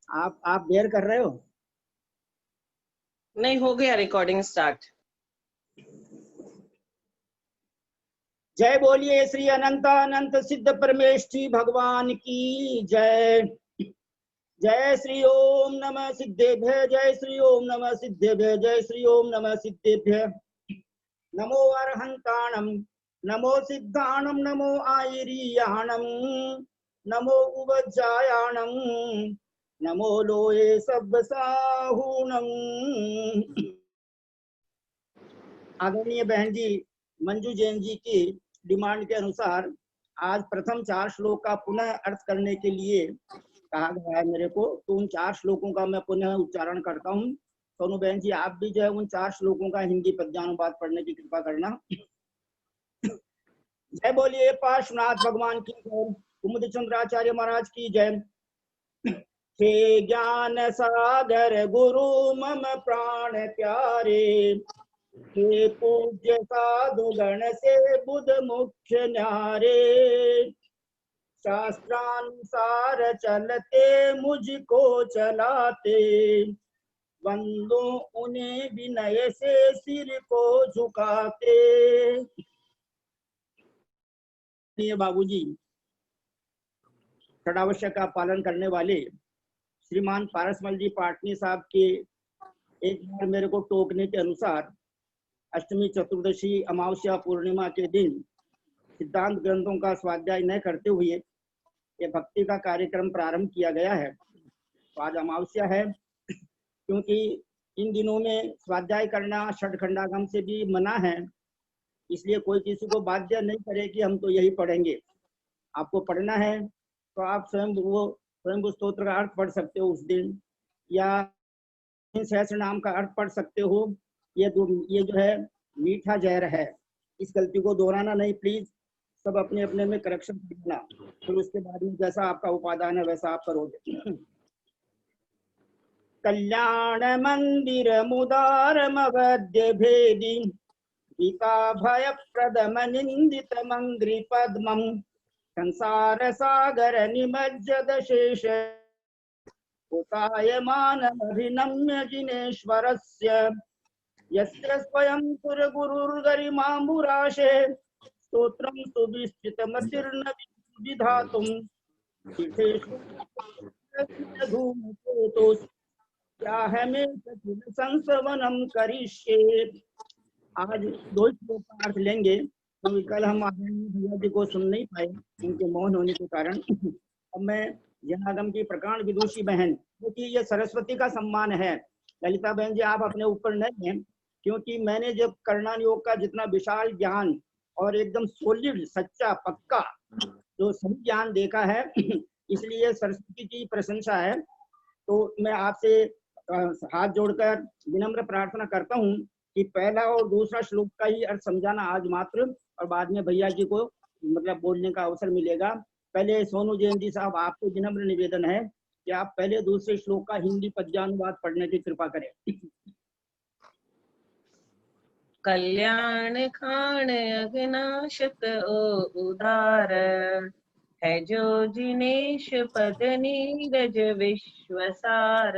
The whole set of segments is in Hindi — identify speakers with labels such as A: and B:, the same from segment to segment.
A: आप बेयर कर रहे हो?
B: नहीं, हो गया रिकॉर्डिंग स्टार्ट।
A: जय बोलिए श्री अनंत सिद्ध परमेष्ठी भगवान की जय। जय श्री ओम नमः सिद्धेभ्य, जय श्री ओम नमः सिद्धेभ्य, जय श्री ओम नमः सिद्धेभ्य। नमो अर्हंताणम, नमो सिद्धाणम, नमो आयरियाणम, नमो उवज्जायाणम, नमो लोये सब्बसाहूणम। आदरणीय बहन जी मंजू जैन जी की डिमांड के अनुसार आज प्रथम 4 श्लोक का पुनः अर्थ करने के लिए कहा गया है मेरे को, तो उन 4 श्लोकों का मैं पुनः उच्चारण करता हूँ। सोनू बहन जी आप भी जो है उन 4 श्लोकों का हिंदी पद्यानुवाद पढ़ने की कृपा करना। जय बोलिए पार्श्वनाथ भगवान की जय, कुमुद चंद्राचार्य महाराज की जय। हे ज्ञान सागर गुरु मम प्राण प्यारे, हे पूज्य साधु गण से बुध मुख्य न्यारे, शास्त्रानुसार चलते मुझको चलाते, वंदो उन्हें विनय से सिर को झुकाते। बाबूजी षडावश्यक का पालन करने वाले श्रीमान पारसमल जी पाटनी साहब के एक बार मेरे को टोकने के अनुसार अष्टमी चतुर्दशी अमावस्या पूर्णिमा के दिन सिद्धांत ग्रंथों का स्वाध्याय न करते हुए ये भक्ति का कार्यक्रम प्रारंभ किया गया है। तो आज अमावस्या है, क्योंकि इन दिनों में स्वाध्याय करना षटखंडागम से भी मना है, इसलिए कोई किसी को बाध्य नहीं करे कि हम तो यही पढ़ेंगे। आपको पढ़ना है तो आप स्वयं स्तोत्र का अर्थ पढ़ सकते हो उस दिन, या सहस्र नाम का अर्थ पढ़ सकते हो। ये जो है मीठा जहर है, इस गलती को दोहराना नहीं प्लीज, सब अपने अपने में करेक्शन करना, फिर उसके बाद में जैसा आपका उपादान है वैसा आप करोगे। कल्याण मंदिर मुदार मवद्य भेदी, विका भय प्रदम निंदित मंग्री पद्मम, संसार सागर निमज्जद शेष उतायमान अभिनम्य जिनेश्वरस्य, यस्य स्वयं सुरगुरुर्गरिमाम्बुराशे, स्तोत्रं सुविस्तृतमतिर्न विधातुं, तीर्थेषु धूमकेतुस् याहमे सचिन संसवनं करिष्ये। आज 2 श्लोक का अर्थ लेंगे, क्योंकि कल हम आदरणीय भैया जी को सुन नहीं पाए उनके मौन होने के कारण। अब मैं जनागम की प्रकांड विदुषी बहन, क्योंकि ये सरस्वती का सम्मान है, ललिता बहन जी आप अपने ऊपर नहीं हैं, क्योंकि मैंने जब कर्णान योग का जितना विशाल ज्ञान और एकदम सोलिड सच्चा पक्का जो सही ज्ञान देखा है, इसलिए सरस्वती की प्रशंसा है। तो मैं आपसे हाथ जोड़कर विनम्र प्रार्थना करता हूँ कि पहला और दूसरा श्लोक का ही अर्थ समझाना आज मात्र, और बाद में भैया जी को मतलब बोलने का अवसर मिलेगा। पहले सोनू जैन जी साहब आपको विनम्र निवेदन है कि आप पहले दूसरे श्लोक का हिंदी पद्यानुवाद पढ़ने की कृपा करें।
B: कल्याण खान अघनाशक ओ उदार, है जो जिनेश पद नीरज विश्वसार,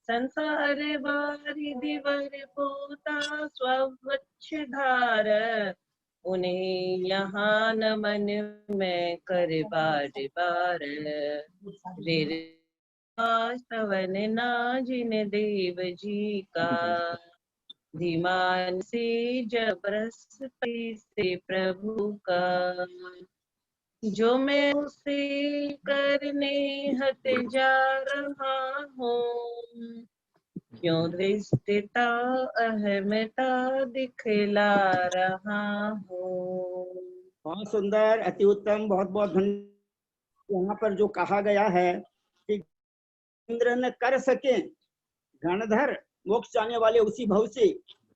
B: संसार बारिधि वर पोता स्वच्छ धार, उन्हें यहाँ न मन में कर बार बार, स्तवन ना जिन देव जी का, धीमान से जबरस्ती से प्रभु का, जो मैं उसे करने हट जा रहा हूँ, क्यों दृष्टता अहमता दिखला रहा हूँ।
A: बहुत सुंदर, अति उत्तम, बहुत बहुत धन्यवाद। यहाँ पर जो कहा गया है कि इंद्र न कर सके गणधर, मोक्ष जाने वाले उसी भव से,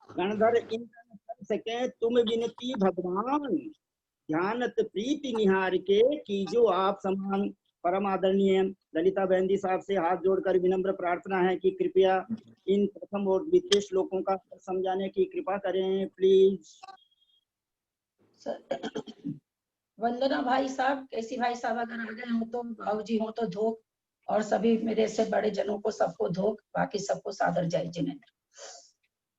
A: गणधर इंद्र न कर सके तुम विनती भगवान, ध्यानत प्रीति निहार के की जो आप समान। परम आदरणीय ललिता बहन जी साहब से हाथ जोड़कर विनम्र प्रार्थना है कि कृपया इन प्रथम और द्वितीय श्लोकों का समझाने की कृपा करें प्लीज।
C: वंदना भाई साहब, कैसी भाई साहब अगर आ गए हो तो, भाव जी हो तो धूप और सभी मेरे से बड़े जनों को सबको धोख, बाकी सबको सादर जय जिनेंद्र।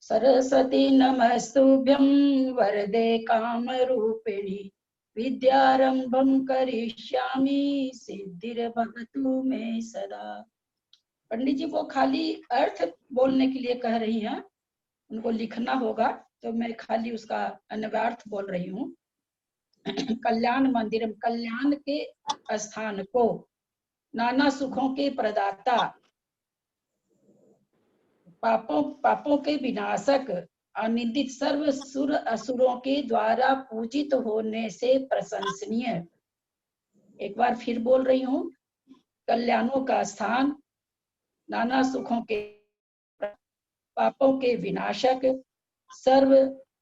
C: सरस्वती नमस्तुभ्यं वरदे काम रूपिणी विद्यारंभं करिष्यामि सिद्धिर्भवतु मे सदा। पंडित जी वो खाली अर्थ बोलने के लिए कह रही हैं, उनको लिखना होगा, तो मैं खाली उसका अन्वयार्थ बोल रही हूँ। कल्याण मंदिरम, कल्याण के स्थान को, नाना सुखों के प्रदाता, पापों के विनाशक, अनिंदित सर्व सुर असुरों के द्वारा पूजित होने से प्रशंसनीय। एक बार फिर बोल रही हूँ, कल्याणों का स्थान, नाना सुखों के, पापों के विनाशक,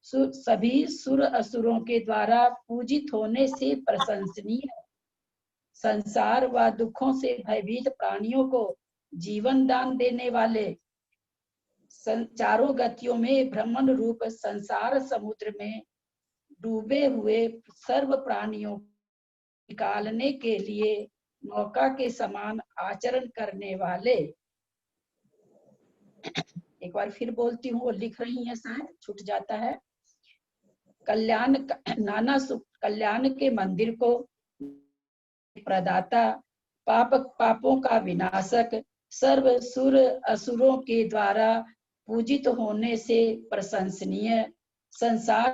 C: सभी सुर असुरों के द्वारा पूजित होने से प्रशंसनीय, संसार व दुखों से भयभीत प्राणियों को जीवन दान देने वाले, चारों गतियों में भ्रमण रूप संसार समुद्र में डूबे हुए सर्व प्राणियों निकालने के लिए नौका के समान आचरण करने वाले। एक बार फिर बोलती हूँ, वो लिख रही हैं, शायद छूट जाता है। कल्याण, नाना सुख, कल्याण के मंदिर को प्रदाता, पापों का विनाशक, सर्व सुर असुरों के द्वारा पूजित होने से प्रशंसनीय, संसार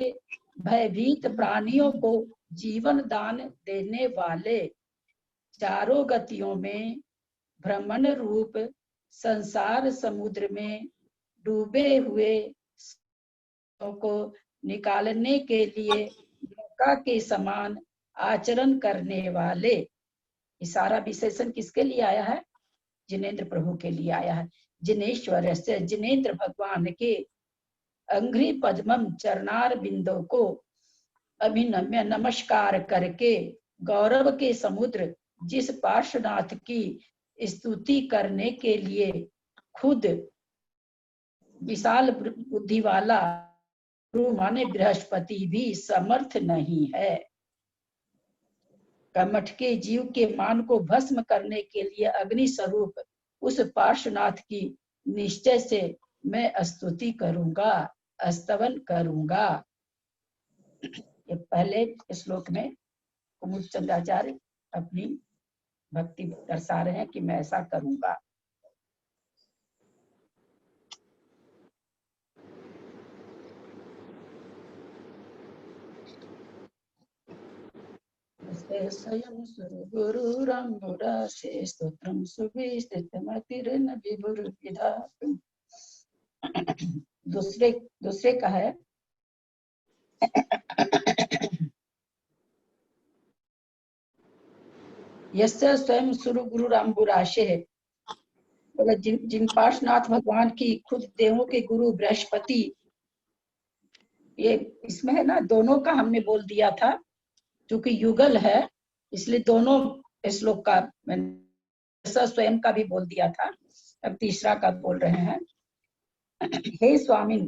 C: के भयभीत प्राणियों को जीवन दान देने वाले, चारों गतियों में भ्रमण रूप संसार समुद्र में डूबे हुए को निकालने के लिए नौका के समान आचरण करने वाले। ये सारा विशेषण किसके लिए आया है? जिनेंद्र प्रभु के लिए आया है। जिनेश्वर से, जिनेंद्र भगवान के अंघ्रि पद्मम चरणार बिंदु को अभिनम्य नमस्कार करके गौरव के समुद्र जिस पार्श्वनाथ की स्तुति करने के लिए खुद विशाल बुद्धि वाला गुरु माने बृहस्पति भी समर्थ नहीं है, कमठ के जीव के मान को भस्म करने के लिए अग्नि स्वरूप उस पार्श्वनाथ की निश्चय से मैं स्तुति करूंगा, स्तवन करूंगा। ये पहले श्लोक में कुमुद चंद्राचार्य अपनी भक्ति दर्शा रहे हैं कि मैं ऐसा करूंगा। स्वयं सुरगुरुराम्बुरासे स्तोत्रं सुविस्तृतमतिर्न विभुर्विधातुम्। दूसरे का है यस्य स्वयं सुरगुरुराम्बुरासे, जिन पार्श्वनाथ भगवान की खुद देवों के गुरु बृहस्पति, ये इसमें है ना, दोनों का हमने बोल दिया था, क्योंकि युगल है इसलिए दोनों श्लोक का मैंने स्वयं का भी बोल दिया था, अब तीसरा का बोल रहे हैं। हे स्वामी,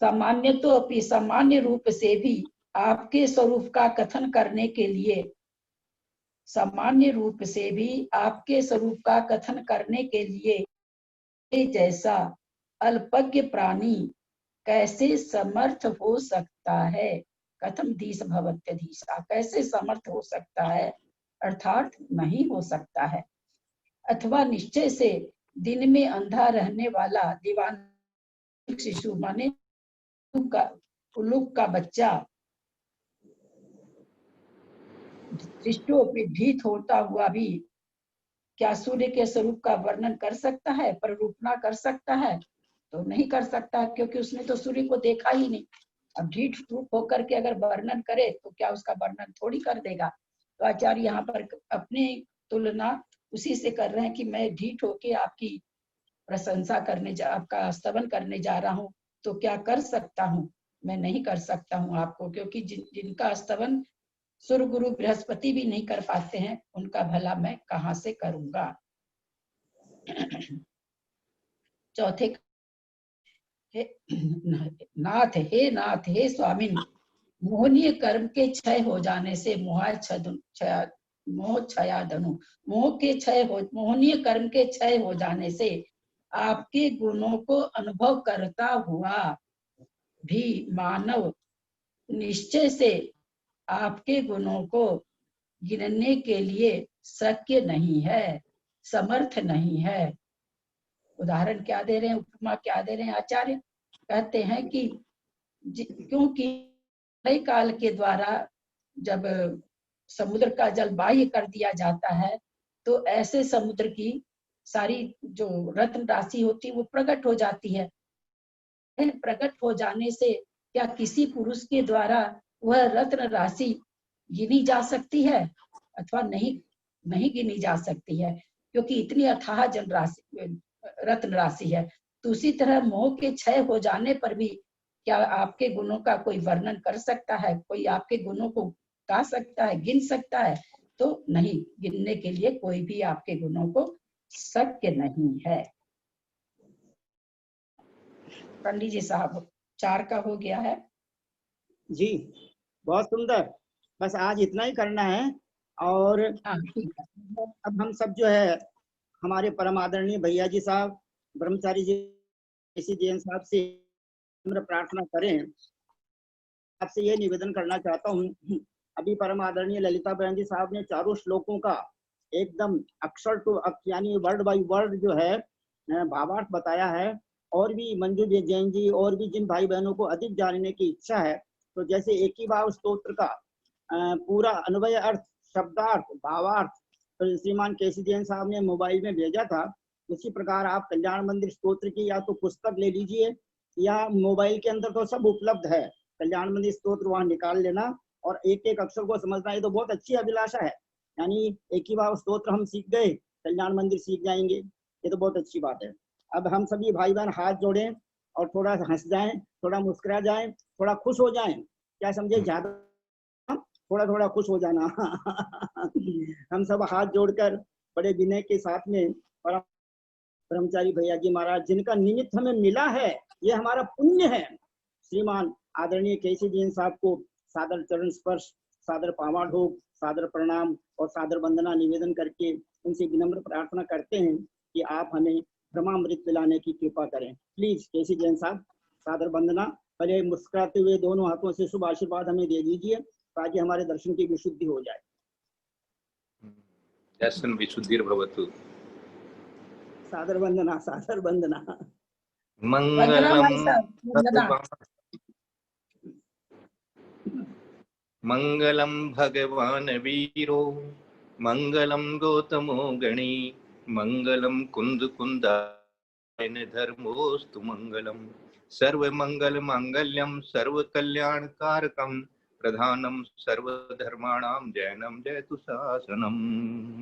C: सामान्य तो अपनी सामान्य रूप से भी आपके स्वरूप का कथन करने के लिए, सामान्य रूप से भी आपके स्वरूप का कथन करने के लिए जैसा अल्पज्ञ प्राणी कैसे समर्थ हो सकता है? कथम धीस भवत्यधीशा, कैसे समर्थ हो सकता है? अर्थात नहीं हो सकता है। अथवा निश्चय से दिन में अंधा रहने वाला दीवान शिशु माने उल्लूक का बच्चा दृष्टों पे भीत होता हुआ भी क्या सूर्य के स्वरूप का वर्णन कर सकता है, प्ररूपना कर सकता है? तो नहीं कर सकता, क्योंकि उसने तो सूर्य को देखा ही नहीं। अब ढीठ रूप होकर के अगर वर्णन करे तो क्या उसका वर्णन थोड़ी कर देगा। तो आचार्य यहाँ पर अपनी तुलना उसी से कर रहे हैं कि मैं ढीठ होके आपकी प्रशंसा करने आपका स्तवन करने जा रहा हूँ, तो क्या कर सकता हूँ? मैं नहीं कर सकता हूँ आपको, क्योंकि जिनका स्तवन सूर्य गुरु बृहस्पति भी नहीं कर पाते हैं, उनका भला मैं कहाँ से करूंगा। चौथे, नाथ हे स्वामी, मोहनीय कर्म के क्षय हो जाने से मोहाय मोह क्षयादनु, मोहनीय कर्म के क्षय हो जाने से आपके गुणों को अनुभव करता हुआ भी मानव निश्चय से आपके गुणों को गिनने के लिए शक्य नहीं है, समर्थ नहीं है। उदाहरण क्या दे रहे हैं, उपमा क्या दे रहे हैं आचार्य? कहते हैं कि क्योंकि नए काल के द्वारा जब समुद्र का जल बाह्य कर दिया जाता है तो ऐसे समुद्र की सारी जो रत्न राशि होती है वो प्रकट हो जाती है। प्रकट हो जाने से क्या किसी पुरुष के द्वारा वह रत्न राशि गिनी जा सकती है अथवा नहीं गिनी जा सकती है, क्योंकि इतनी अथाह जल राशि रत्न राशि है। तो उसी तरह मोह के क्षय हो जाने पर भी क्या आपके गुणों का कोई वर्णन कर सकता है? कोई आपके गुणों को गा सकता है, गिन सकता है? तो नहीं, गिनने के लिए कोई भी आपके गुणों को शक्य नहीं है। पंडित जी साहब 4 का हो गया है
A: जी, बहुत सुंदर। बस आज इतना ही करना है। और
C: हाँ, ठीक है।
A: अब हम सब जो है हमारे परम आदरणीय भैया जी साहब ब्रह्मचारी जी केसी जैन साहब से प्रार्थना करें। आपसे ये निवेदन करना चाहता हूँ, अभी परम आदरणीय ललिता बहन जी साहब ने चारों श्लोकों का एकदम अक्षर टू यानी वर्ड बाय वर्ड जो है भावार्थ बताया है। और भी मंजू जैन जी और भी जिन भाई बहनों को अधिक जानने की इच्छा है, तो जैसे एक ही भाव स्तोत्र का पूरा अन्वय अर्थ, शब्दार्थ, भावार्थ तो श्रीमान केसी जैन साहब ने मोबाइल में भेजा था, उसी प्रकार आप कल्याण मंदिर स्तोत्र की या तो पुस्तक ले लीजिए या मोबाइल के अंदर तो सब उपलब्ध है, कल्याण मंदिर स्तोत्र वहां निकाल लेना और एक एक अक्षर को समझना। ये तो बहुत अच्छी अभिलाषा है, यानी एक ही भाव स्तोत्र हम सीख गए, कल्याण मंदिर सीख जाएंगे, ये तो बहुत अच्छी बात है। अब हम सभी भाई बहन हाथ जोड़ें और थोड़ा हंस जाएं, थोड़ा मुस्कुरा जाएं, थोड़ा खुश हो जाएं, क्या समझे, ज्यादा थोड़ा थोड़ा खुश हो जाना। हम सब हाथ जोड़कर बड़े विनय के साथ में ब्रह्मचारी भैया जी महाराज जिनका निमित्त हमें मिला है, ये हमारा पुण्य है, श्रीमान आदरणीय केसी जैन साहब को सादर चरण स्पर्श, सादर पावाढोक, सादर प्रणाम और सादर वंदना निवेदन करके उनसे विनम्र प्रार्थना करते हैं कि आप हमें ब्रह्मामृत पिलाने की कृपा करें। प्लीज केसी जैन साहब सादर वंदना, पहले मुस्कुराते हुए दोनों हाथों से शुभ आशीर्वाद हमें दे दीजिए ताकि हमारे दर्शन की विशुद्धि हो जाए।
D: दर्शन विशुद्धि भवतु।
A: सादर वंदना, सादर वंदना।
D: मंगलम भगवान वीरो, मंगलम गौतमो गणी, मंगलम कुंद कुंदायन धर्मोस्तु मंगलम, सर्व मंगल मांगल्यम सर्व कल्याण कारकम, प्रधानम सर्वधर्माणां जैनम जयतु शासनम,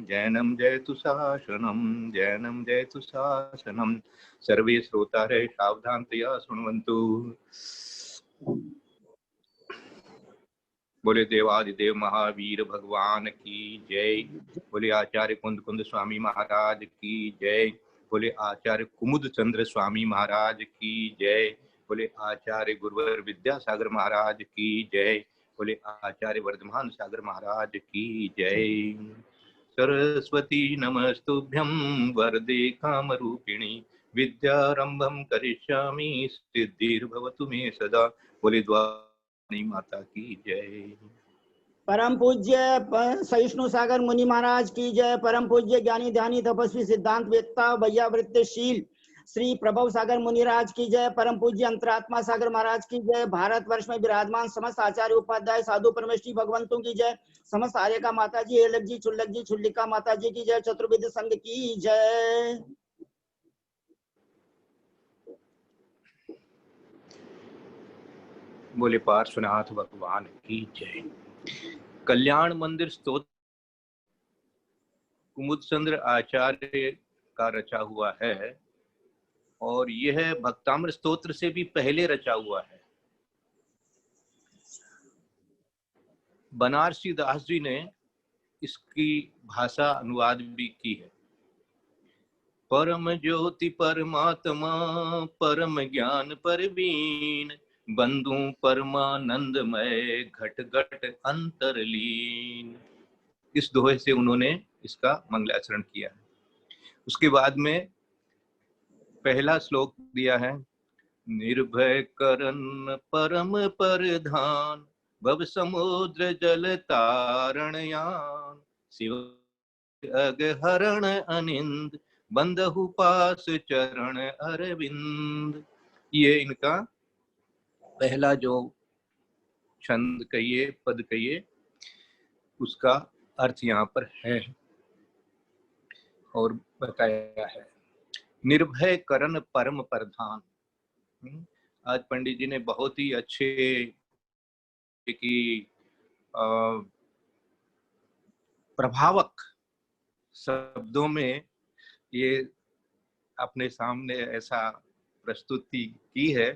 D: जैनम जयतु शासनम, जैनम जयतु शासनम। सर्वे श्रोतारे सावधानतया शृण्वन्तु। बोले देवादिदेव महावीर भगवान की जय। बोले आचार्य कुंद कुंद स्वामी महाराज की जय। बोले आचार्य कुमुद चंद्र स्वामी महाराज की जय। बोले आचार्य गुरुवर विद्यासागर महाराज की जय। बोले आचार्य वर्धमान सागर महाराज की जय। सरस्वती नमस्तुभ्यं वरदे कामरूपिणी, विद्यारंभं करिष्यामि सिद्धिर्भवतु मे सदा। बोले माता की जय।
A: परम पूज्य सहिष्णु सागर मुनि महाराज की जय। परम पूज्य ज्ञानी ध्यानी तपस्वी सिद्धांत वेत्ता वैयावृत्तशील श्री प्रभव सागर मुनिराज की जय। परम पूज्य अंतरात्मा सागर महाराज की जय। भारत वर्ष में विराजमान समस्त आचार्य उपाध्याय साधु परमेश्वरी भगवंतों की जय। समस्त आर्य का माता जी, एलक जी, चुल्लक जी, छुल्लिका माता जी की जय। चतुर्विध संघ की जय।
D: बोले पार्श्वनाथ भगवान की जय। कल्याण मंदिर स्तोत्र कुमुद चंद्र आचार्य का रचा हुआ है और यह भक्ताम्र स्तोत्र से भी पहले रचा हुआ है। बनारसी दास जी ने इसकी भाषा अनुवाद भी की है। परम ज्योति परमात्मा परम ज्ञान परवीन, बंधु परमानंदमय घट घट अंतरलीन। इस दोहे से उन्होंने इसका मंगलाचरण किया है। उसके बाद में पहला श्लोक दिया है, निर्भय करन परम परधान, भव समुद्र जल तारण यान, शिव अगहरण अनिंद, बंधहु पास चरण अरविंद। ये इनका पहला जो छंद कहिए, पद कहिए, उसका अर्थ यहाँ पर है और बताया है। निर्भय करन परम प्रधान। आज पंडित जी ने बहुत ही अच्छे की प्रभावक शब्दों में ये अपने सामने ऐसा प्रस्तुति की है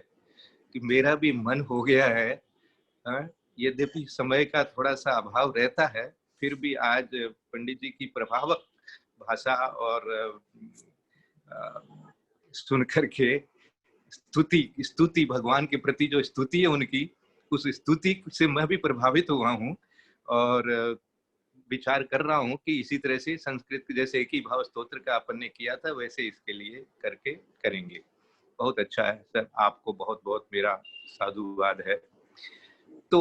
D: कि मेरा भी मन हो गया है। यद्यपि समय का थोड़ा सा अभाव रहता है, फिर भी आज पंडित जी की प्रभावक भाषा और सुन करके स्तुति भगवान के प्रति जो स्तुति है उनकी, उस स्तुति से मैं भी प्रभावित हुआ हूँ और विचार कर रहा हूँ कि इसी तरह से संस्कृत जैसे एक ही भाव स्तोत्र का अपन ने किया था वैसे इसके लिए करके करेंगे। बहुत अच्छा है सर, आपको बहुत बहुत मेरा साधुवाद है। तो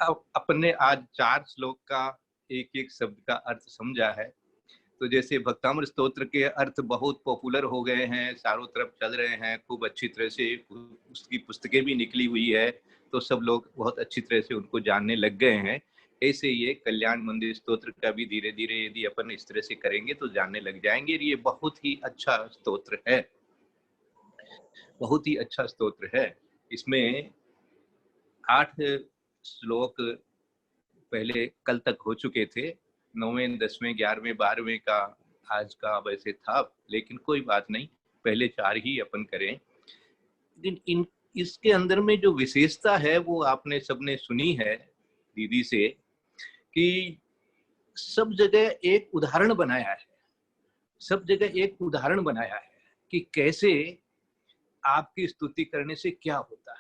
D: अब अपन ने आज 4 श्लोक का एक एक शब्द का अर्थ समझा है। तो जैसे भक्तामृत स्तोत्र के अर्थ बहुत पॉपुलर हो गए हैं, चारों तरफ चल रहे हैं, खूब अच्छी तरह से उसकी पुस्तकें भी निकली हुई है, तो सब लोग बहुत अच्छी तरह से उनको जानने लग गए हैं। ऐसे ये कल्याण मंदिर स्तोत्र का भी धीरे धीरे यदि अपन इस तरह से करेंगे तो जानने लग जाएंगे। ये बहुत ही अच्छा स्तोत्र है, बहुत ही अच्छा स्तोत्र है। इसमें 8 श्लोक पहले कल तक हो चुके थे, 9वें 10वें 11वें 12वें का आज का वैसे था, लेकिन कोई बात नहीं, पहले 4 ही अपन करें। लेकिन इसके अंदर में जो विशेषता है वो आपने सबने सुनी है दीदी से कि सब जगह एक उदाहरण बनाया है, सब जगह एक उदाहरण बनाया है कि कैसे आपकी स्तुति करने से क्या होता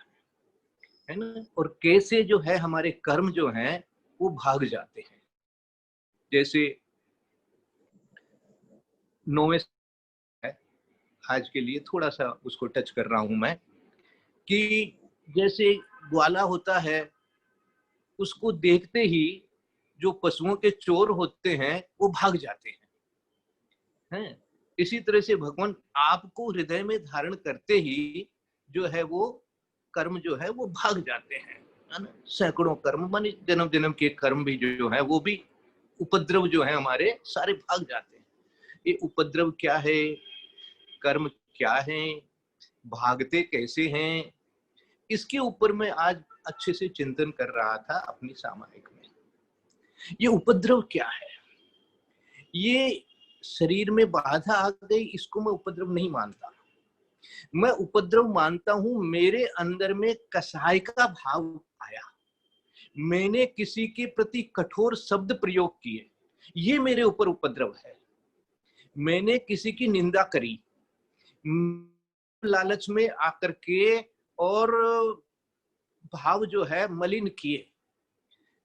D: है ना, और कैसे जो है हमारे कर्म जो हैं वो भाग जाते हैं। जैसे 9वें है, आज के लिए थोड़ा सा उसको टच कर रहा हूं मैं, कि जैसे ग्वाला होता है, उसको देखते ही जो पशुओं के चोर होते हैं वो भाग जाते हैं। इसी तरह से भगवान आपको हृदय में धारण करते ही जो है वो कर्म जो है वो भाग जाते हैं, है ना। सैकड़ों कर्म माने जन्म जन्म के कर्म भी जो है वो भी उपद्रव जो है हमारे सारे भाग जाते हैं। ये उपद्रव क्या है, कर्म क्या है, भागते कैसे हैं, इसके ऊपर मैं आज अच्छे से चिंतन कर रहा था अपनी सामायिक में। ये उपद्रव क्या है, ये शरीर में बाधा आ गई, इसको मैं उपद्रव नहीं मानता। मैं उपद्रव मानता हूं मेरे अंदर में कसाय का भाव आया, मैंने किसी के प्रति कठोर शब्द प्रयोग किए, ये मेरे ऊपर उपद्रव है। मैंने किसी की निंदा करी लालच में आकर के और भाव जो है मलिन किए,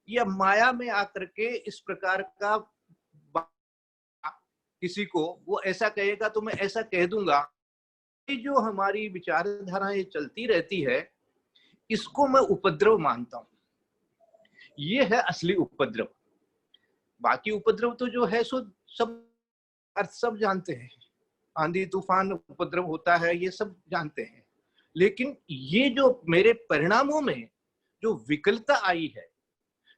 D: या माया में आकर के इस प्रकार का किसी को वो ऐसा कहेगा तो मैं ऐसा कह दूंगा, ये जो हमारी विचारधाराएं चलती रहती है इसको मैं उपद्रव मानता हूं। ये है असली उपद्रव। बाकी उपद्रव तो जो है सो सब अर्थ सब जानते हैं, आंधी तूफान उपद्रव होता है ये सब जानते हैं, लेकिन ये जो मेरे परिणामों में जो विकलता आई है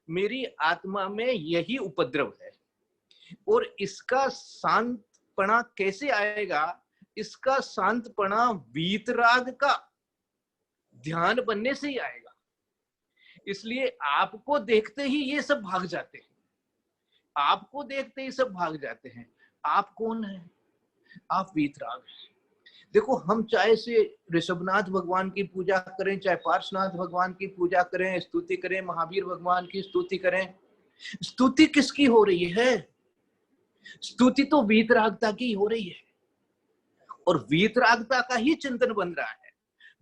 D: मेरी आत्मा में, यही उपद्रव है। और इसका शांतपना कैसे आएगा, इसका शांतपना वीतराग का ध्यान बनने से ही आएगा। इसलिए आपको देखते ही ये सब भाग जाते हैं, आपको देखते ही सब भाग जाते हैं। आप कौन है, आप वीतराग हैं। देखो हम चाहे से ऋषभनाथ भगवान की पूजा करें, चाहे पार्श्वनाथ भगवान की पूजा करें, स्तुति करें, महावीर भगवान की स्तुति करें, स्तुति किसकी हो रही है, स्तुति तो वीतरागता की हो रही है, और वीतरागता का ही चिंतन बन रहा है।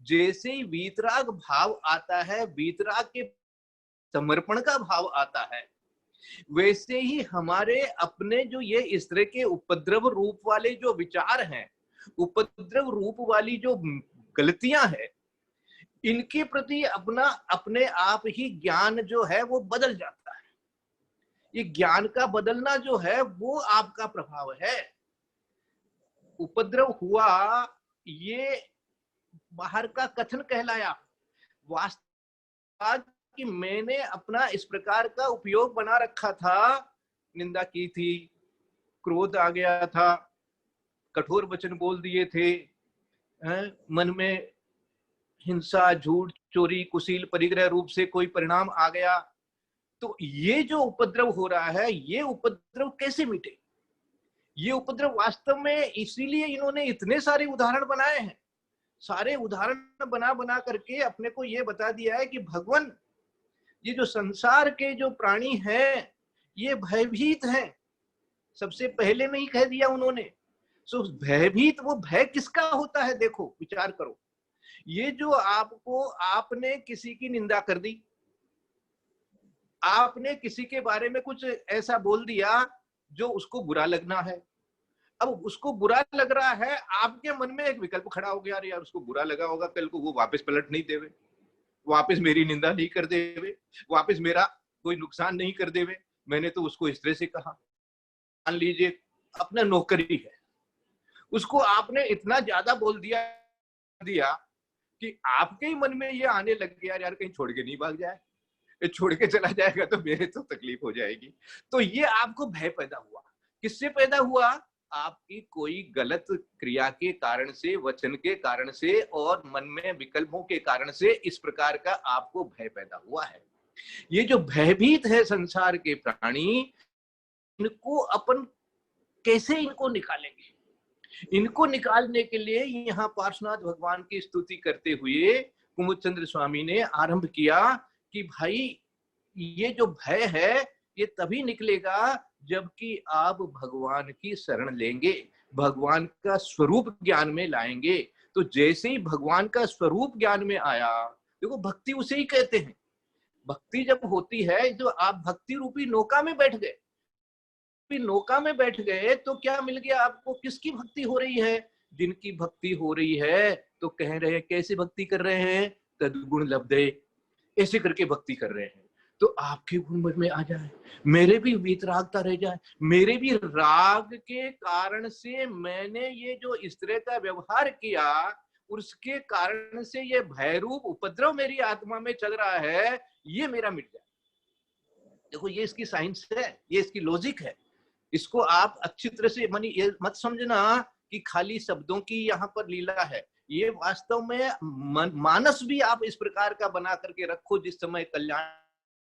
D: जैसे ही वीतराग भाव आता है, वीतराग के समर्पण का भाव आता है, वैसे ही हमारे अपने जो ये इस तरह के उपद्रव रूप वाले जो विचार हैं, उपद्रव रूप वाली जो गलतियां हैं, इनके प्रति अपना अपने आप ही ज्ञान जो है वो बदल जाता है। ये ज्ञान का बदलना जो है वो आपका प्रभाव है। उपद्रव हुआ, ये बाहर का कथन कहलाया, वास्तव कि मैंने अपना इस प्रकार का उपयोग बना रखा था, निंदा की थी, क्रोध आ गया था, कठोर वचन बोल दिए थे, मन में हिंसा, झूठ, चोरी, कुशील, परिग्रह रूप से कोई परिणाम आ गया, तो ये जो उपद्रव हो रहा है, ये उपद्रव कैसे मिटे? ये उपद्रव वास्तव में इसीलिए इन्होंने इतने सारे उदाहरण बनाए हैं। सारे उदाहरण बना बना करके अपने को ये बता दिया है कि भगवान, ये जो संसार के जो प्राणी हैं ये भयभीत हैं। सबसे पहले में ही कह दिया उन्होंने। सो भयभीत, वो भय किसका होता है? देखो, विचार करो। ये जो आपने किसी की निंदा कर दी, आपने किसी के बारे में कुछ ऐसा बोल दिया जो उसको बुरा लगना है। अब उसको बुरा लग रहा है, आपके मन में एक विकल्प खड़ा हो गया, अरे यार उसको बुरा लगा होगा, कल को वो वापस पलट नहीं देवे, वापस मेरी निंदा नहीं कर देवे, वापस मेरा कोई नुकसान नहीं कर देवे, मैंने तो उसको इस तरह से कहा। मान लीजिए अपना नौकरी है, उसको आपने इतना ज्यादा बोल दिया कि आपके ही मन में ये आने लग गया, यार कहीं छोड़ के नहीं भाग जाए, छोड़ के चला जाएगा तो मेरे तो तकलीफ हो जाएगी। तो ये आपको भय पैदा हुआ। किससे पैदा हुआ? आपकी कोई गलत क्रिया के कारण से, वचन के कारण से और मन में विकल्पों के कारण से इस प्रकार का आपको भय पैदा हुआ है। ये जो भयभीत है संसार के प्राणी, इनको अपन कैसे इनको निकालेंगे? इनको निकालने के लिए यहाँ पार्श्वनाथ भगवान की स्तुति करते हुए कुमुदचंद्र स्वामी ने आरंभ किया कि भाई ये जो भय है ये तभी निकलेगा जबकि आप भगवान की शरण लेंगे, भगवान का स्वरूप ज्ञान में लाएंगे। तो जैसे ही भगवान का स्वरूप ज्ञान में आया, देखो भक्ति उसे ही कहते हैं। भक्ति जब होती है तो आप भक्ति रूपी नौका में बैठ गए, नौका में बैठ गए तो क्या मिल गया आपको? किसकी भक्ति हो रही है? जिनकी भक्ति हो रही है तो कह रहे हैं, कैसे भक्ति कर रहे हैं? तद्गुण लब्धे, ऐसे करके भक्ति कर रहे हैं। तो आपके गुण मन में आ जाए, मेरे भी वीतरागता रह जाए, मेरे भी राग के कारण से मैंने ये जो इस तरह का व्यवहार किया, उसके कारण से ये भयरूप उपद्रव मेरी आत्मा में चल रहा है, ये मेरा मिट जाए। देखो ये इसकी साइंस है, ये इसकी लॉजिक है। इसको आप अच्छी तरह से ये मत समझना कि खाली शब्दों की यहाँ पर लीला है। ये वास्तव में मानस भी आप इस प्रकार का बना करके रखो जिस समय कल्याण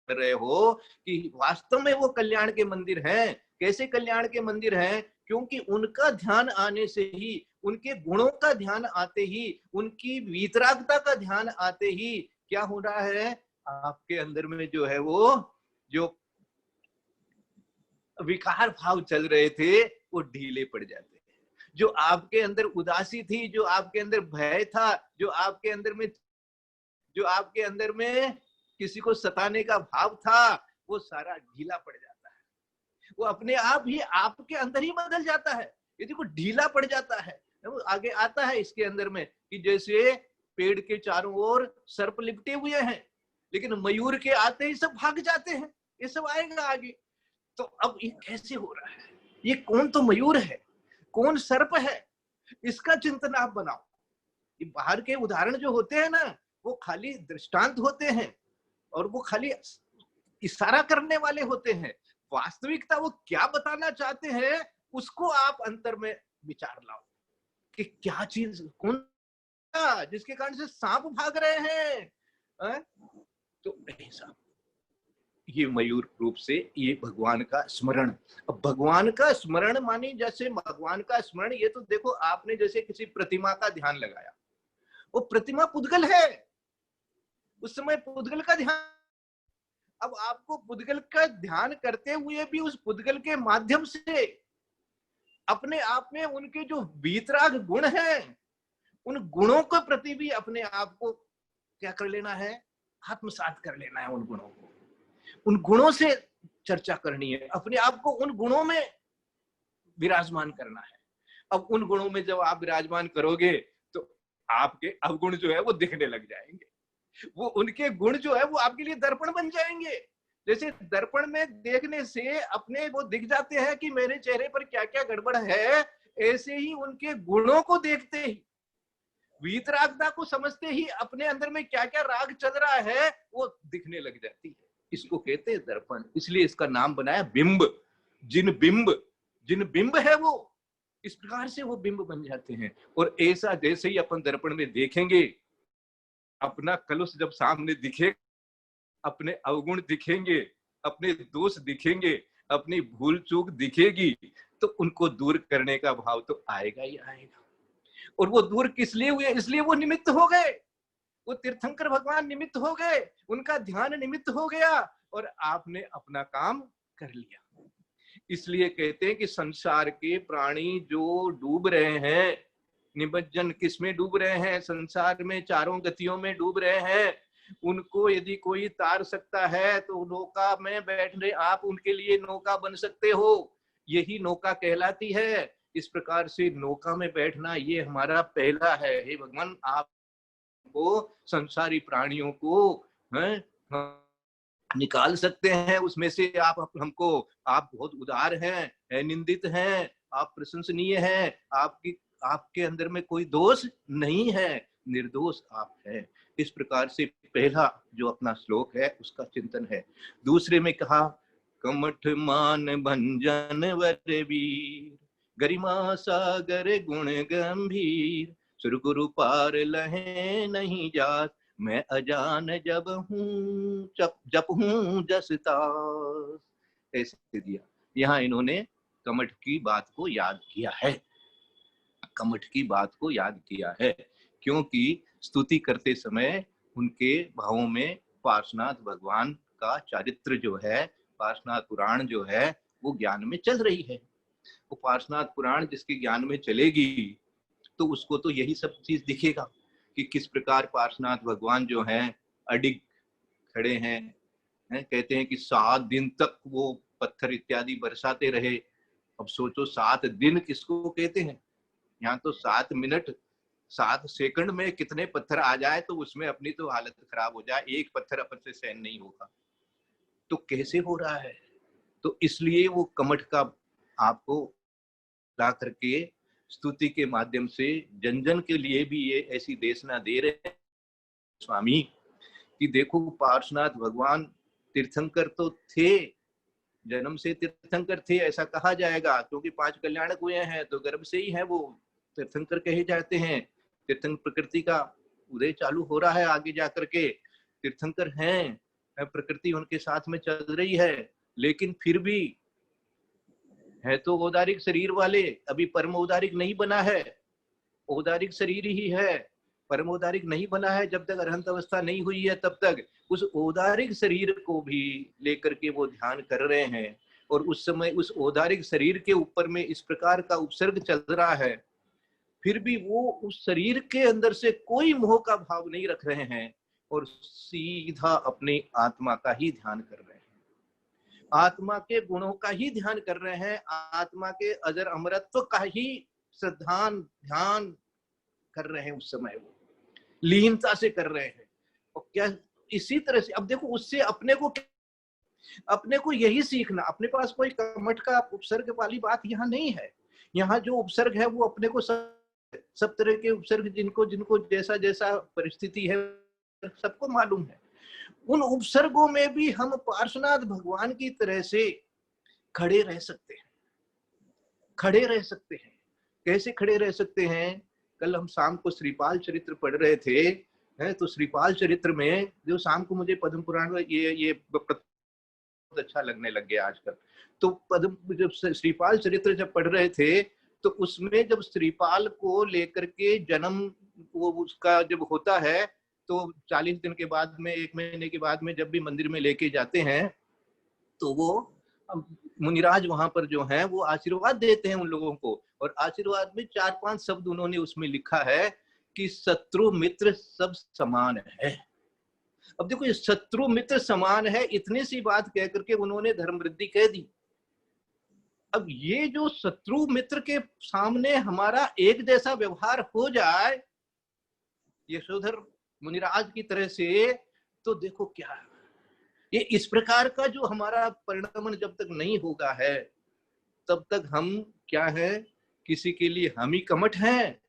D: कर रहे हो, कि वास्तव में वो कल्याण के मंदिर हैं। कैसे कल्याण के मंदिर हैं? क्योंकि उनका ध्यान आने से ही, उनके गुणों का ध्यान आते ही, उनकी वीतरागता का ध्यान आते ही क्या हो रहा है? आपके अंदर में जो है वो जो विकार भाव चल रहे थे वो ढीले पड़ जाते हैं। जो आपके अंदर उदासी थी, जो आपके अंदर भय था, जो आपके अंदर में किसी को सताने का भाव था, वो सारा ढीला पड़ जाता है। वो अपने आप ही आपके अंदर ही बदल जाता है। ये देखो ढीला पड़ जाता है। वो आगे आता है इसके अंदर में कि जैसे पेड़ के चारों ओर सर्प लिपटे हुए हैं, लेकिन मयूर के आते ही सब भाग जाते हैं। ये सब आएगा आगे। तो अब ये कैसे हो रहा है? ये कौन तो मयूर है, कौन सर्प है, इसका चिंतन आप बनाओ। ये बाहर के उदाहरण जो होते हैं ना, वो खाली दृष्टांत होते हैं और वो खाली इशारा करने वाले होते हैं। वास्तविकता वो क्या बताना चाहते हैं उसको आप अंतर में विचार लाओ कि क्या चीज, कौन जिसके कारण से सांप भाग रहे हैं। तो ऐसा ये मयूर रूप से ये भगवान का स्मरण। अब भगवान का स्मरण मानी जैसे भगवान का स्मरण, ये तो देखो आपने जैसे किसी प्रतिमा का ध्यान लगाया, वो प्रतिमा पुद्गल है, उस समय पुद्गल का ध्यान। अब आपको पुद्गल का ध्यान करते हुए भी उस पुद्गल के माध्यम से अपने आप में उनके जो वीतराग गुण हैं, उन गुणों के प्रति भी अपने आप को क्या कर लेना है? आत्मसात कर लेना है। उन गुणों को, उन गुणों से चर्चा करनी है, अपने आप को उन गुणों में विराजमान करना है। अब उन गुणों में जब आप विराजमान करोगे तो आपके अवगुण जो है वो दिखने लग जाएंगे, वो उनके गुण जो है वो आपके लिए दर्पण बन जाएंगे। जैसे दर्पण में देखने से अपने वो दिख जाते हैं कि मेरे चेहरे पर क्या क्या गड़बड़ है, ऐसे ही उनके गुणों को देखते ही, वीतरागता को समझते ही अपने अंदर में क्या क्या राग चल रहा है वो दिखने लग जाती है। इसको कहते हैं दर्पण, इसलिए इसका नाम बनाया बिंब। जिन बिंब है वो इस प्रकार से वो बिंब बन जाते हैं। और ऐसा जैसे ही अपन दर्पण में देखेंगे, अपना कलुष जब सामने दिखे, अपने अवगुण दिखेंगे, अपने दोष दिखेंगे, अपनी भूल चूक दिखेगी, तो उनको दूर करने का भाव तो आएगा ही आएगा। और वो दूर किस लिए हुए? इसलिए वो निमित्त हो गए, वो तीर्थंकर भगवान निमित्त हो गए, उनका ध्यान निमित्त हो गया और आपने अपना काम कर लिया। इसलिए कहते हैं कि संसार के प्राणी जो डूब रहे हैं, निमज्जन किसमें डूब रहे हैं? संसार में चारों गतियों में डूब रहे हैं। उनको यदि कोई तार सकता है तो नौका में बैठने आप उनके लिए नौका बन सकते हो, यही नौका कहलाती है। इस प्रकार से नौका में बैठना ये हमारा पहला है। हे भगवान, आपको संसारी प्राणियों को निकाल सकते हैं उसमें से, आप हमको, आप बहुत उदार हैं, निंदित हैं, आप प्रशंसनीय हैं, आपके अंदर में कोई दोष नहीं है, निर्दोष आप हैं। इस प्रकार से पहला जो अपना श्लोक है उसका चिंतन है। दूसरे में कहा, कमठ मान भंजन वर वीर, गरिमा सागर गुण गंभीर, सुरगुरु पार लहे नहीं जात, मैं अजान जब हूँ जस तास, ऐसे दिया। यहाँ इन्होंने कमठ की बात को याद किया है, कमठ की बात को याद किया है, क्योंकि स्तुति करते समय उनके भावों में पार्श्वनाथ भगवान का चरित्र जो है, पार्श्वनाथ पुराण जो है वो ज्ञान में चल रही है। वो पार्श्वनाथ पुराण जिसके ज्ञान में चलेगी तो उसको तो यही सब चीज दिखेगा कि किस प्रकार पार्श्वनाथ भगवान जो हैं अडिग खड़े हैं, कहते हैं कि 7 दिन तक वो पत्थर इत्यादि बरसाते रहे। अब सोचो 7 दिन किसको कहते हैं? यहाँ तो 7 मिनट 7 सेकंड में कितने पत्थर आ जाए तो उसमें अपनी तो हालत खराब हो जाए, एक पत्थर अपन से सहन नहीं होगा, तो कैसे हो रहा है? तो इसलिए वो कमठ का आपको ला करके स्तुति के माध्यम से जन जन के लिए भी ये ऐसी देशना दे रहे हैं स्वामी कि देखो पार्श्वनाथ भगवान तीर्थंकर तो थे, जन्म से तीर्थंकर थे ऐसा कहा जाएगा, क्योंकि 5 कल्याणक हुए हैं तो गर्भ से ही है वो तीर्थंकर कहे जाते हैं। तीर्थंकर प्रकृति का उदय चालू हो रहा है, आगे जाकर के तीर्थंकर हैं, प्रकृति उनके साथ में चल रही है, लेकिन फिर भी है तो औदारिक शरीर वाले, अभी परम औदारिक नहीं बना है, औदारिक शरीर ही है, परम औदारिक नहीं बना है। जब तक अरहंत अवस्था नहीं हुई है तब तक उस औदारिक शरीर को भी लेकर के वो ध्यान कर रहे हैं, और उस समय उस औदारिक शरीर के ऊपर में इस प्रकार का उपसर्ग चल रहा है, फिर भी वो उस शरीर के अंदर से कोई मोह का भाव नहीं रख रहे हैं और सीधा अपनी आत्मा का ही ध्यान कर रहे हैं, आत्मा के गुणों का ही ध्यान कर रहे हैं, आत्मा के अजर अमरत्व का ही श्रद्धान ध्यान कर रहे हैं। उस समय वो लीनता से कर रहे हैं। और क्या इसी तरह से अब देखो, उससे अपने को यही सीखना, अपने पास कोई कमठ का उपसर्ग वाली बात यहाँ नहीं है। यहाँ जो उपसर्ग है वो अपने को सब तरह के उपसर्ग जिनको जैसा जैसा परिस्थिति है सबको मालूम है, उन उपसर्गों में भी हम पार्श्वनाथ भगवान की तरह से खड़े रह सकते हैं, खड़े रह सकते हैं। कैसे खड़े रह सकते हैं? कल हम शाम को श्रीपाल चरित्र पढ़ रहे थे, तो श्रीपाल चरित्र में जो शाम को मुझे पद्म पुराण ये बहुत अच्छा लगने लग गया आजकल। तो पद्म जब श्रीपाल चरित्र जब पढ़ रहे थे तो उसमें जब श्रीपाल को लेकर के जन्म वो उसका जब होता है तो 40 दिन के बाद में, 1 महीने के बाद में जब भी मंदिर में लेके जाते हैं तो वो मुनिराज वहां पर जो है वो आशीर्वाद देते हैं उन लोगों को, और आशीर्वाद में 4-5 शब्द उन्होंने उसमें लिखा है कि शत्रु मित्र सब समान है। अब देखो, ये शत्रु मित्र समान है, इतनी सी बात कह करके उन्होंने धर्म वृद्धि कह दी। अब ये जो शत्रु मित्र के सामने हमारा एक जैसा व्यवहार हो जाए यशोधर मुनिराज की तरह से, तो देखो क्या है। ये इस प्रकार का जो हमारा परिणमन जब तक नहीं होगा है, तब तक हम क्या है, किसी के लिए हम ही कमठ हैं।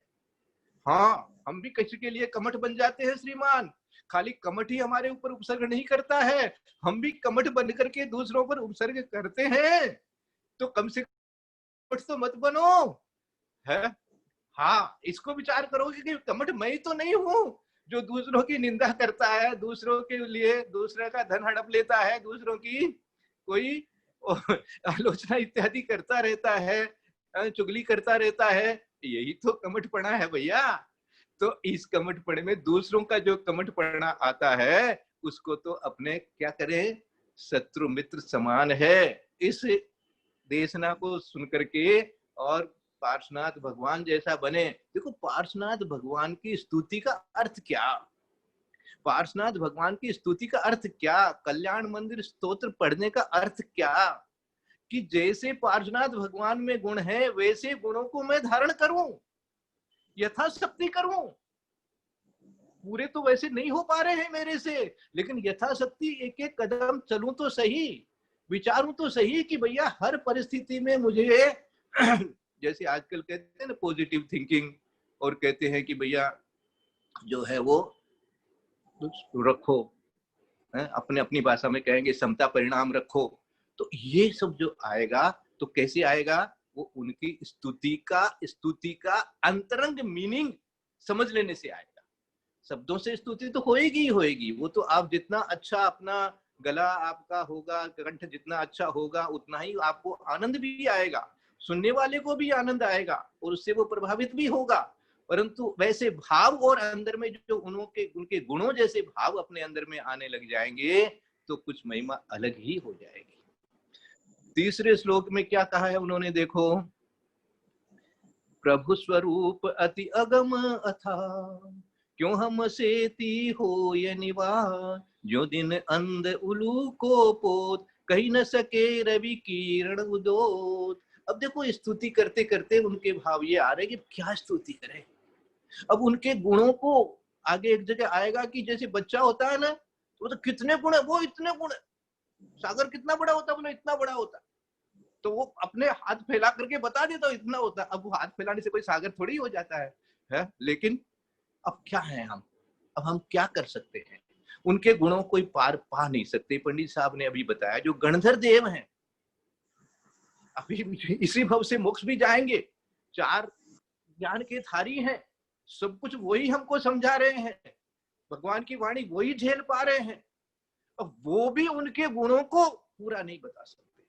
D: हाँ, हम भी किसी के लिए कमठ बन जाते हैं श्रीमान। खाली कमठ ही हमारे ऊपर उपसर्ग नहीं करता है, हम भी कमठ बन करके दूसरों पर उपसर्ग करते हैं। तो कम से कम तो मत बनो है। हाँ, इसको विचार करोगे कि कमठ मैं ही तो नहीं हूं जो दूसरों की निंदा करता है, दूसरों के लिए दूसरे का धन हड़प लेता है, दूसरों की कोई आलोचना इत्यादि करता रहता है, चुगली करता रहता है। यही तो कमठपना है भैया। तो इस कमठपने में दूसरों का जो कमठपना आता है, उसको तो अपने क्या करें, शत्रु मित्र समान है। इस देशना को सुनकर के और पार्श्वनाथ भगवान जैसा बने। देखो, पार्श्वनाथ भगवान की स्तुति का अर्थ क्या, पार्श्वनाथ भगवान की स्तुति का अर्थ क्या, कल्याण मंदिर स्तोत्र पढ़ने का अर्थ क्या, कि जैसे पार्श्वनाथ भगवान में गुण है वैसे गुणों को मैं धारण करूं, यथाशक्ति करूं। पूरे तो वैसे नहीं हो पा रहे हैं मेरे से, लेकिन यथाशक्ति एक एक कदम चलूं तो सही, विचारूं तो सही कि भैया हर परिस्थिति में मुझे जैसे आजकल कहते हैं ना पॉजिटिव थिंकिंग, और कहते हैं कि भैया जो है वो रखो, अपने अपनी भाषा में कहेंगे समता परिणाम रखो। तो ये सब जो आएगा तो कैसे आएगा, वो उनकी स्तुति का अंतरंग मीनिंग समझ लेने से आएगा। शब्दों से स्तुति तो होएगी ही होएगी, वो तो आप जितना अच्छा अपना गला आपका होगा, कंठ जितना अच्छा होगा, उतना ही आपको आनंद भी आएगा, सुनने वाले को भी आनंद आएगा और उससे वो प्रभावित भी होगा। परंतु वैसे भाव और अंदर में जो उनके गुणों जैसे भाव अपने अंदर में आने लग जाएंगे तो कुछ महिमा अलग ही हो जाएगी। तीसरे श्लोक में क्या कहा है उन्होंने, देखो, प्रभु स्वरूप अति अगम अथा, क्यों हम सेती हो ये निवार, जो दिन अंध उलू को पोत, कही न सके रवि किरण उदोत। अब देखो, स्तुति करते करते उनके भाव ये आ रहे कि क्या स्तुति करें। अब उनके गुणों को आगे एक जगह आएगा कि जैसे बच्चा होता है ना, तो कितने गुण है, वो इतने गुण है। सागर कितना बड़ा होता है, बोले इतना बड़ा होता है, तो वो अपने हाथ फैला करके बता देता इतना होता है। अब वो हाथ फैलाने से कोई सागर थोड़ी हो जाता है? लेकिन अब क्या है हम, अब हम क्या कर सकते हैं, उनके गुणों कोई पार पा नहीं सकते। पंडित साहब ने अभी बताया जो गणधर देव हैं, अभी इसी भव से मोक्ष भी जाएंगे, 4 ज्ञान के धारी हैं, सब कुछ वही हमको समझा रहे हैं, भगवान की वाणी वही झेल पा रहे हैं। अब वो भी उनके गुणों को पूरा नहीं बता सकते,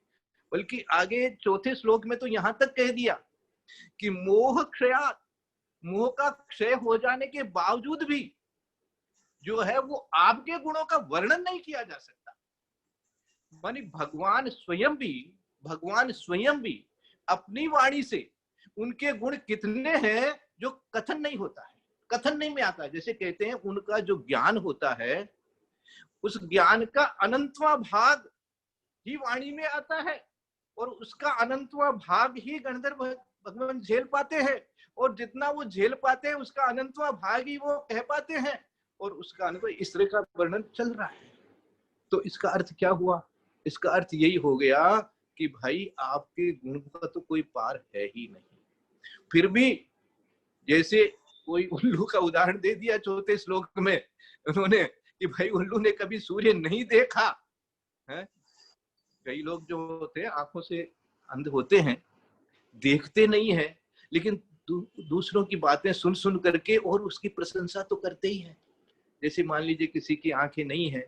D: बल्कि आगे चौथे श्लोक में तो यहां तक कह दिया कि मोह क्षयात्, मोह का क्षय हो जाने के बावजूद भी जो है वो आपके गुणों का वर्णन नहीं किया जा सकता। मानी भगवान स्वयं भी अपनी वाणी से उनके गुण कितने हैं जो कथन नहीं होता है, कथन नहीं में आता है। जैसे कहते हैं उनका जो ज्ञान होता है, उस ज्ञान का अनंतवां भाग ही वाणी में आता है, और उसका अनंतवां भाग ही गणधर भगवान झेल पाते हैं, और जितना वो झेल पाते हैं उसका अनंतवां भाग ही वो कह पाते हैं, और उसका अनुभव इस तरह का वर्णन चल रहा है। तो इसका अर्थ क्या हुआ, इसका अर्थ यही हो गया कि भाई आपके गुण का तो कोई पार है ही नहीं। फिर भी जैसे कोई उल्लू का उदाहरण दे दिया चौथे श्लोक में उन्होंने कि भाई उल्लू ने कभी सूर्य नहीं देखा है। कई लोग जो होते हैं आंखों से अंध होते हैं, देखते नहीं है, लेकिन दूसरों की बातें सुन सुन करके और उसकी प्रशंसा तो करते ही हैं। जैसे मान लीजिए किसी की आंखें नहीं है,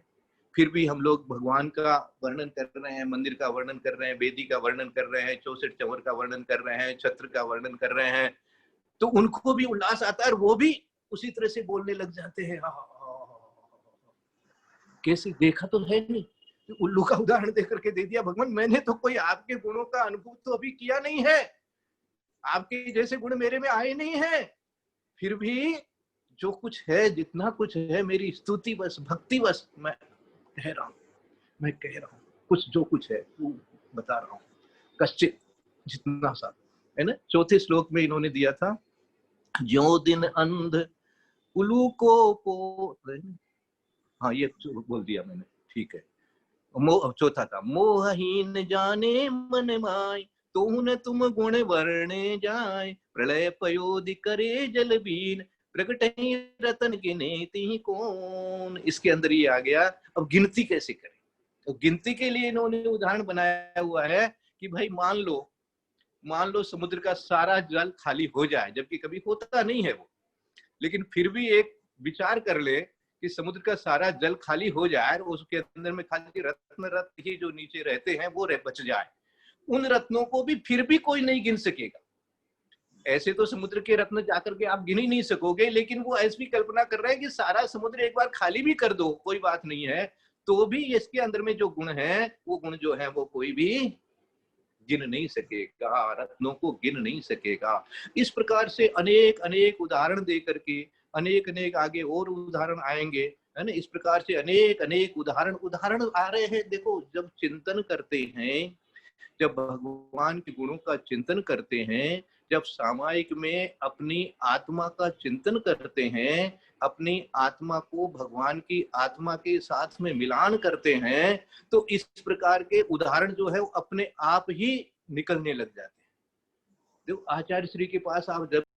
D: फिर भी हम लोग भगवान का वर्णन कर रहे हैं, मंदिर का वर्णन कर रहे हैं, वेदी का वर्णन कर रहे हैं, 64 चंवर का वर्णन कर रहे हैं, छत्र का वर्णन कर रहे हैं, तो उनको भी उल्लास आता है और वो भी उसी तरह से बोलने लग जाते हैं। कैसे देखा तो है नहीं, उल्लू का उदाहरण देकर के दे दिया भगवान, मैंने तो कोई आपके गुणों का अनुभव तो अभी किया नहीं है, आपके जैसे गुण मेरे में आए नहीं है, फिर भी जो कुछ है, जितना कुछ है, मेरी स्तुति बस, भक्ति बस मैं कह रहा हूँ, कुछ जो कुछ है वो बता रहा हूँ, कश्चित, जितना सा है ना। चौथे श्लोक में इन्होंने दिया था, ज्यों दिन अंध उलू को पो, हाँ ये बोल दिया मैंने, ठीक है। चौथा था, मोहहीन जाने मन माय, तो न तुम गुण वर्णे जाय, प्रलय पयोधि करे जल बीन, प्रकट ही रतन गिने ती कौन। इसके अंदर ये आ गया, अब गिनती कैसे करें। तो गिनती के लिए इन्होंने उदाहरण बनाया हुआ है कि भाई मान लो समुद्र का सारा जल खाली हो जाए, जबकि कभी होता नहीं है वो, लेकिन फिर भी एक विचार कर ले कि समुद्र का सारा जल खाली हो जाए और उसके अंदर में खाली रत्न ही जो नीचे रहते हैं वो बच जाए, उन रत्नों को भी फिर भी कोई नहीं गिन सकेगा। ऐसे तो समुद्र के रत्न जाकर के आप गिन ही नहीं सकोगे, लेकिन वो ऐसी कल्पना कर रहे हैं कि सारा समुद्र एक बार खाली भी कर दो, कोई बात नहीं है, तो भी इसके अंदर में जो गुण है, वो गुण जो है वो कोई भी गिन नहीं सकेगा, रत्नों को गिन नहीं सकेगा। इस प्रकार से अनेक अनेक उदाहरण दे करके, अनेक अनेक आगे और उदाहरण आएंगे, है ना। इस प्रकार से अनेक अनेक उदाहरण आ रहे हैं। देखो, जब चिंतन करते हैं, जब भगवान के गुणों का चिंतन करते हैं, जब सामायिक में अपनी आत्मा का चिंतन करते हैं, अपनी आत्मा को भगवान की आत्मा के साथ में मिलान करते हैं, तो इस प्रकार के उदाहरण जो है वो अपने आप ही निकलने लग जाते हैं। देखो, आचार्य श्री के पास आप जब